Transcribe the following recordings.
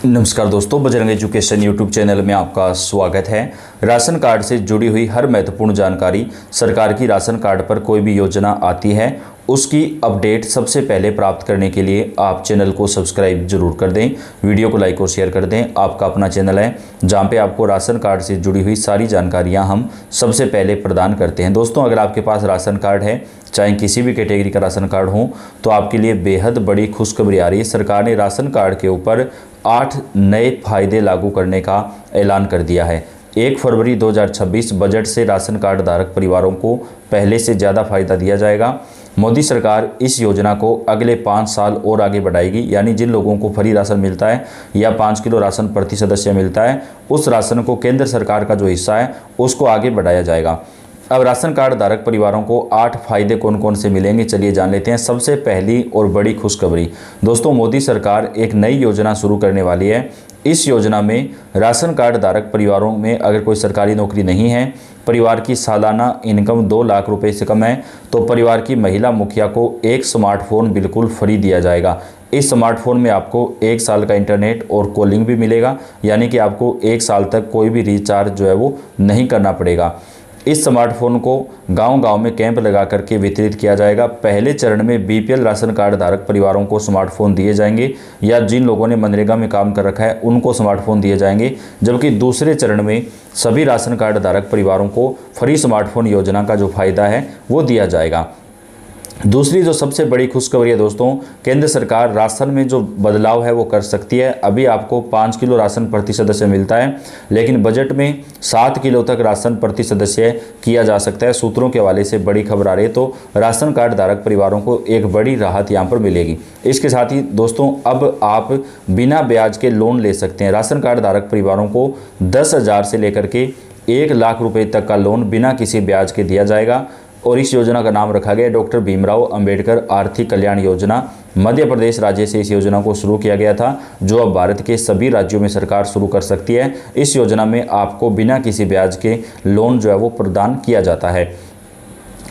नमस्कार दोस्तों, Bajrang education YouTube channel में आपका स्वागत है। राशन कार्ड से जुड़ी हुई हर महत्वपूर्ण जानकारी, सरकार की राशन कार्ड पर कोई भी योजना आती है उसकी अपडेट सबसे पहले प्राप्त करने के लिए आप चैनल को सब्सक्राइब जरूर कर दें, वीडियो को लाइक और शेयर कर दें। आपका अपना चैनल है जहां पे आपको राशन कार्ड से जुड़ी हुई सारी जानकारियां हम सबसे पहले प्रदान करते हैं। दोस्तों, अगर आपके पास राशन कार्ड है, चाहे किसी भी कैटेगरी का राशन कार्ड हो, तो आपके लिए बेहद बड़ी खुशखबरी आ रही है। सरकार ने राशन कार्ड के ऊपर 8 नए फायदे लागू करने का ऐलान कर दिया है। 1 फरवरी 2026 बजट से राशन कार्ड धारक परिवारों को पहले से ज़्यादा फायदा दिया जाएगा। मोदी सरकार इस योजना को अगले 5 साल और आगे बढ़ाएगी, यानी जिन लोगों को फ्री राशन मिलता है या 5 किलो राशन प्रति सदस्य मिलता है, उस राशन को केंद्र सरकार का जो हिस्सा है उसको आगे बढ़ाया जाएगा। अब राशन कार्ड धारक परिवारों को 8 फायदे कौन कौन से मिलेंगे, चलिए जान लेते हैं। सबसे पहली और बड़ी खुशखबरी दोस्तों, मोदी सरकार एक नई योजना शुरू करने वाली है। इस योजना में राशन कार्ड धारक परिवारों में अगर कोई सरकारी नौकरी नहीं है, परिवार की सालाना इनकम 2 लाख रुपए से कम है, तो परिवार की महिला मुखिया को एक स्मार्टफोन बिल्कुल फ्री दिया जाएगा। इस स्मार्टफोन में आपको 1 साल का इंटरनेट और कॉलिंग भी मिलेगा, यानी कि आपको 1 साल तक कोई भी रिचार्ज जो है वो नहीं करना पड़ेगा। इस स्मार्टफोन को गांव-गांव में कैंप लगा करके वितरित किया जाएगा। पहले चरण में बीपीएल राशन कार्ड धारक परिवारों को स्मार्टफोन दिए जाएंगे, या जिन लोगों ने मनरेगा में काम कर रखा है उनको स्मार्टफोन दिए जाएंगे, जबकि दूसरे चरण में सभी राशन कार्ड धारक परिवारों को फ्री स्मार्टफोन योजना का जो फायदा है वो दिया जाएगा। दूसरी जो सबसे बड़ी खुशखबरी है दोस्तों, केंद्र सरकार राशन में जो बदलाव है वो कर सकती है। अभी आपको 5 किलो राशन प्रति सदस्य मिलता है, लेकिन बजट में 7 किलो तक राशन प्रति सदस्य किया जा सकता है। सूत्रों के हवाले से बड़ी खबर आ रही है, तो राशन कार्ड धारक परिवारों को एक बड़ी राहत यहाँ पर मिलेगी। इसके साथ ही दोस्तों, अब आप बिना ब्याज के लोन ले सकते हैं। राशन कार्ड धारक परिवारों को 10,000 से लेकर के 1 लाख रुपए तक का लोन बिना किसी ब्याज के दिया जाएगा, और इस योजना का नाम रखा गया डॉक्टर भीमराव अंबेडकर आर्थिक कल्याण योजना। मध्य प्रदेश राज्य से इस योजना को शुरू किया गया था, जो अब भारत के सभी राज्यों में सरकार शुरू कर सकती है। इस योजना में आपको बिना किसी ब्याज के लोन जो है वो प्रदान किया जाता है।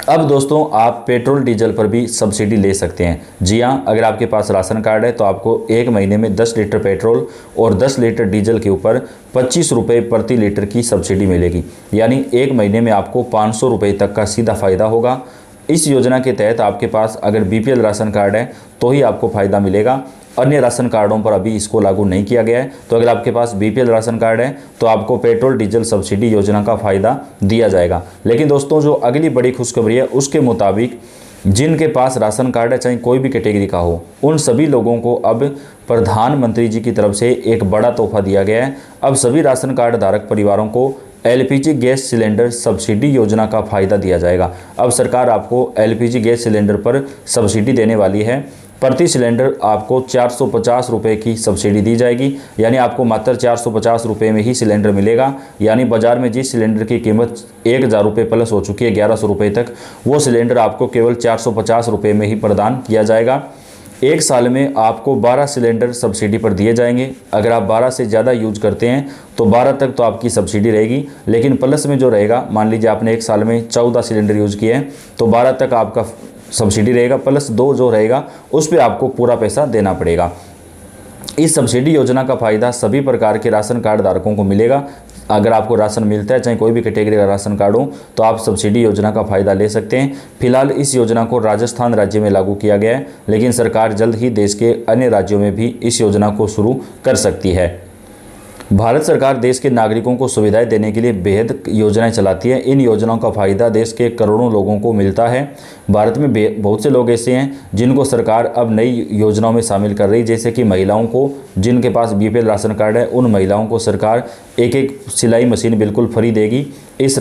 अब दोस्तों, आप पेट्रोल डीजल पर भी सब्सिडी ले सकते हैं। जी हाँ, अगर आपके पास राशन कार्ड है तो आपको 1 महीने में 10 लीटर पेट्रोल और 10 लीटर डीजल के ऊपर 25 रुपये प्रति लीटर की सब्सिडी मिलेगी, यानी 1 महीने में आपको 500 रुपये तक का सीधा फायदा होगा। इस योजना के तहत आपके पास अगर बीपीएल राशन कार्ड है तो ही आपको फ़ायदा मिलेगा। अन्य राशन कार्डों पर अभी इसको लागू नहीं किया गया है। तो अगर आपके पास बीपीएल राशन कार्ड है तो आपको पेट्रोल डीजल सब्सिडी योजना का फ़ायदा दिया जाएगा। लेकिन दोस्तों, जो अगली बड़ी खुशखबरी है उसके मुताबिक जिनके पास राशन कार्ड है, चाहे कोई भी कैटेगरी का हो, उन सभी लोगों को अब प्रधानमंत्री जी की तरफ से एक बड़ा तोहफा दिया गया है। अब सभी राशन कार्ड धारक परिवारों को एलपीजी गैस सिलेंडर सब्सिडी योजना का फ़ायदा दिया जाएगा। अब सरकार आपको एलपीजी गैस सिलेंडर पर सब्सिडी देने वाली है। प्रति सिलेंडर आपको 450 रुपये की सब्सिडी दी जाएगी, यानी आपको मात्र 450 रुपये में ही सिलेंडर मिलेगा। यानी बाज़ार में जिस सिलेंडर की कीमत 1,000 रुपये प्लस हो चुकी है 1100 रुपये तक, वो सिलेंडर आपको केवल 450 रुपये में ही प्रदान किया जाएगा। 1 साल में आपको 12 सिलेंडर सब्सिडी पर दिए जाएंगे। अगर आप 12 से ज़्यादा यूज करते हैं तो 12 तक तो आपकी सब्सिडी रहेगी, लेकिन प्लस में जो रहेगा, मान लीजिए आपने 1 साल में 14 सिलेंडर यूज़ किए हैं तो 12 तक आपका सब्सिडी रहेगा, प्लस 2 जो रहेगा उस पर आपको पूरा पैसा देना पड़ेगा। इस सब्सिडी योजना का फ़ायदा सभी प्रकार के राशन कार्ड धारकों को मिलेगा। अगर आपको राशन मिलता है, चाहे कोई भी कैटेगरी का राशन कार्ड हो, तो आप सब्सिडी योजना का फ़ायदा ले सकते हैं। फिलहाल इस योजना को राजस्थान राज्य में लागू किया गया है, लेकिन सरकार जल्द ही देश के अन्य राज्यों में भी इस योजना को शुरू कर सकती है। भारत सरकार देश के नागरिकों को सुविधाएं देने के लिए बेहद योजनाएं चलाती है। इन योजनाओं का फ़ायदा देश के करोड़ों लोगों को मिलता है। भारत में बहुत से लोग ऐसे हैं जिनको सरकार अब नई योजनाओं में शामिल कर रही है, जैसे कि महिलाओं को, जिनके पास बीपीएल राशन कार्ड है, उन महिलाओं को सरकार एक सिलाई मशीन बिल्कुल फ्री देगी। इस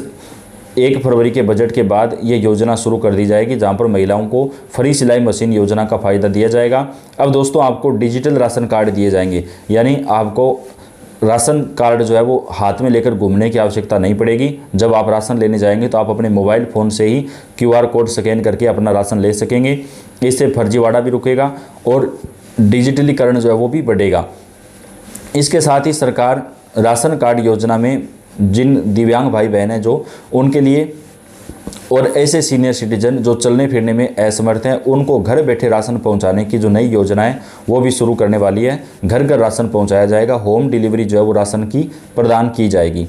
1 फरवरी के बजट के बाद ये योजना शुरू कर दी जाएगी, जहां पर महिलाओं को फ्री सिलाई मशीन योजना का फ़ायदा दिया जाएगा। अब दोस्तों, आपको डिजिटल राशन कार्ड दिए जाएंगे, यानी आपको राशन कार्ड जो है वो हाथ में लेकर घूमने की आवश्यकता नहीं पड़ेगी। जब आप राशन लेने जाएंगे तो आप अपने मोबाइल फ़ोन से ही QR कोड स्कैन करके अपना राशन ले सकेंगे। इससे फर्जीवाड़ा भी रुकेगा और डिजिटलीकरण जो है वो भी बढ़ेगा। इसके साथ ही सरकार राशन कार्ड योजना में जिन दिव्यांग भाई बहन हैं जो, उनके लिए और ऐसे सीनियर सिटीजन जो चलने फिरने में असमर्थ हैं उनको घर बैठे राशन पहुंचाने की जो नई योजना है वो भी शुरू करने वाली है। घर घर राशन पहुंचाया जाएगा, होम डिलीवरी जो है वो राशन की प्रदान की जाएगी।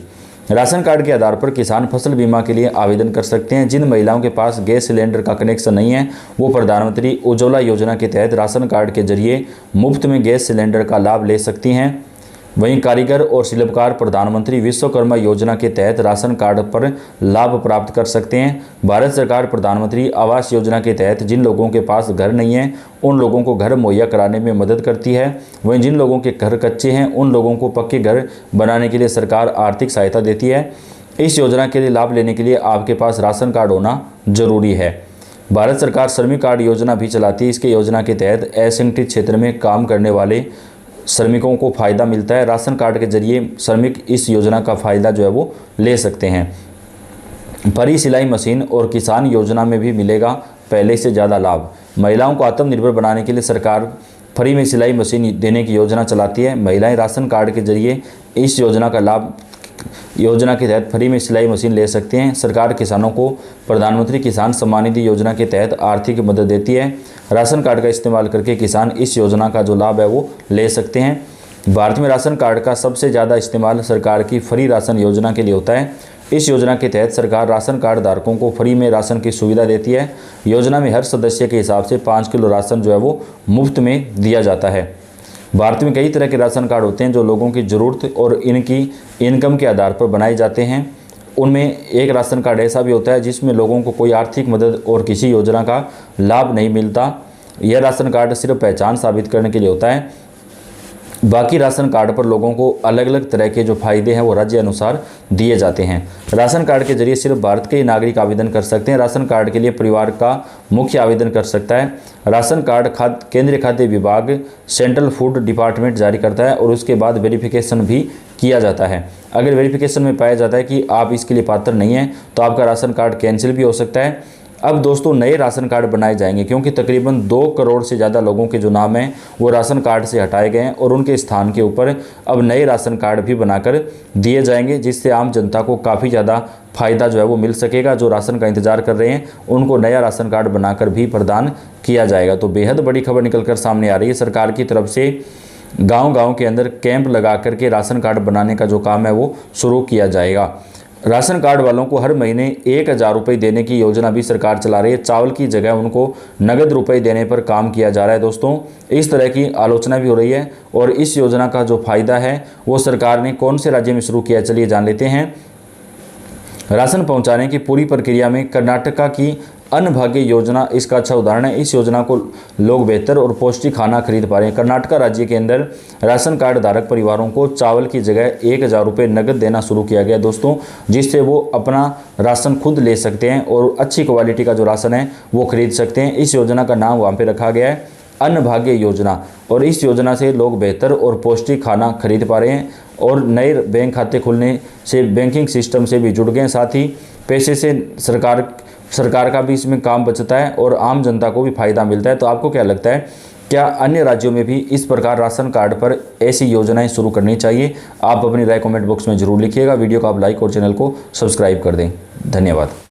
राशन कार्ड के आधार पर किसान फसल बीमा के लिए आवेदन कर सकते हैं। जिन महिलाओं के पास गैस सिलेंडर का कनेक्शन नहीं है वो प्रधानमंत्री उज्ज्वला योजना के तहत राशन कार्ड के जरिए मुफ्त में गैस सिलेंडर का लाभ ले सकती हैं। वहीं कारीगर और शिल्पकार प्रधानमंत्री विश्वकर्मा योजना के तहत राशन कार्ड पर लाभ प्राप्त कर सकते हैं। भारत सरकार प्रधानमंत्री आवास योजना के तहत जिन लोगों के पास घर नहीं है उन लोगों को घर मुहैया कराने में मदद करती है। वहीं जिन लोगों के घर कच्चे हैं उन लोगों को पक्के घर बनाने के लिए सरकार आर्थिक सहायता देती है। इस योजना के लिए लाभ लेने के लिए आपके पास राशन कार्ड होना जरूरी है। भारत सरकार श्रमिक कार्ड योजना भी चलाती है। इसके योजना के तहत असंगठित क्षेत्र में काम करने वाले श्रमिकों को फ़ायदा मिलता है। राशन कार्ड के जरिए श्रमिक इस योजना का फ़ायदा जो है वो ले सकते हैं। फ्री सिलाई मशीन और किसान योजना में भी मिलेगा पहले से ज़्यादा लाभ। महिलाओं को आत्मनिर्भर बनाने के लिए सरकार फ्री में सिलाई मशीन देने की योजना चलाती है। महिलाएं राशन कार्ड के जरिए इस योजना के तहत फ्री में सिलाई मशीन ले सकते हैं। सरकार किसानों को प्रधानमंत्री किसान सम्मान निधि योजना के तहत आर्थिक मदद देती है। राशन कार्ड का इस्तेमाल करके किसान इस योजना का जो लाभ है वो ले सकते हैं। भारत में राशन कार्ड का सबसे ज़्यादा इस्तेमाल सरकार की फ्री राशन योजना के लिए होता है। इस योजना के तहत सरकार राशन कार्ड धारकों को फ्री में राशन की सुविधा देती है। योजना में हर सदस्य के हिसाब से 5 किलो राशन जो है वो मुफ्त में दिया जाता है। भारत में कई तरह के राशन कार्ड होते हैं जो लोगों की ज़रूरत और इनकी इनकम के आधार पर बनाए जाते हैं। उनमें एक राशन कार्ड ऐसा भी होता है जिसमें लोगों को कोई आर्थिक मदद और किसी योजना का लाभ नहीं मिलता। यह राशन कार्ड सिर्फ पहचान साबित करने के लिए होता है। बाकी राशन कार्ड पर लोगों को अलग अलग तरह के जो फायदे हैं वो राज्य अनुसार दिए जाते हैं। राशन कार्ड के जरिए सिर्फ भारत के ही नागरिक आवेदन कर सकते हैं। राशन कार्ड के लिए परिवार का मुख्य आवेदन कर सकता है। राशन कार्ड केंद्रीय खाद्य विभाग सेंट्रल फूड डिपार्टमेंट जारी करता है और उसके बाद वेरिफिकेशन भी किया जाता है। अगर वेरिफिकेशन में पाया जाता है कि आप इसके लिए पात्र नहीं हैं तो आपका राशन कार्ड कैंसिल भी हो सकता है। अब दोस्तों नए राशन कार्ड बनाए जाएंगे क्योंकि तकरीबन 2 करोड़ से ज़्यादा लोगों के जो नाम हैं वो राशन कार्ड से हटाए गए हैं और उनके स्थान के ऊपर अब नए राशन कार्ड भी बनाकर दिए जाएंगे, जिससे आम जनता को काफ़ी ज़्यादा फ़ायदा जो है वो मिल सकेगा। जो राशन का इंतज़ार कर रहे हैं उनको नया राशन कार्ड बनाकर भी प्रदान किया जाएगा। तो बेहद बड़ी खबर निकल कर सामने आ रही है। सरकार की तरफ से गाँव के अंदर कैंप लगा करके राशन कार्ड बनाने का जो काम है वो शुरू किया जाएगा। राशन कार्ड वालों को हर महीने 1000 रुपये देने की योजना भी सरकार चला रही है। चावल की जगह उनको नगद रुपए देने पर काम किया जा रहा है। दोस्तों इस तरह की आलोचना भी हो रही है और इस योजना का जो फ़ायदा है वो सरकार ने कौन से राज्य में शुरू किया, चलिए जान लेते हैं। राशन पहुंचाने की पूरी प्रक्रिया में कर्नाटका की अन्नभाग्य योजना इसका अच्छा उदाहरण है। इस योजना को लोग बेहतर और पौष्टिक खाना खरीद पा रहे हैं। कर्नाटका राज्य के अंदर राशन कार्ड धारक परिवारों को चावल की जगह 1000 रुपये नगद देना शुरू किया गया दोस्तों, जिससे वो अपना राशन खुद ले सकते हैं और अच्छी क्वालिटी का जो राशन है वो खरीद सकते हैं। इस योजना का नाम वहाँ पे रखा गया है अन्नभाग्य योजना और इस योजना से लोग बेहतर और पौष्टिक खाना खरीद पा रहे हैं और नए बैंक खाते खुलने से बैंकिंग सिस्टम से भी जुड़ गए। साथ ही पैसे से सरकार का भी इसमें काम बचता है और आम जनता को भी फायदा मिलता है। तो आपको क्या लगता है, क्या अन्य राज्यों में भी इस प्रकार राशन कार्ड पर ऐसी योजनाएं शुरू करनी चाहिए? आप अपनी राय कमेंट बॉक्स में जरूर लिखिएगा। वीडियो को आप लाइक और चैनल को सब्सक्राइब कर दें। धन्यवाद।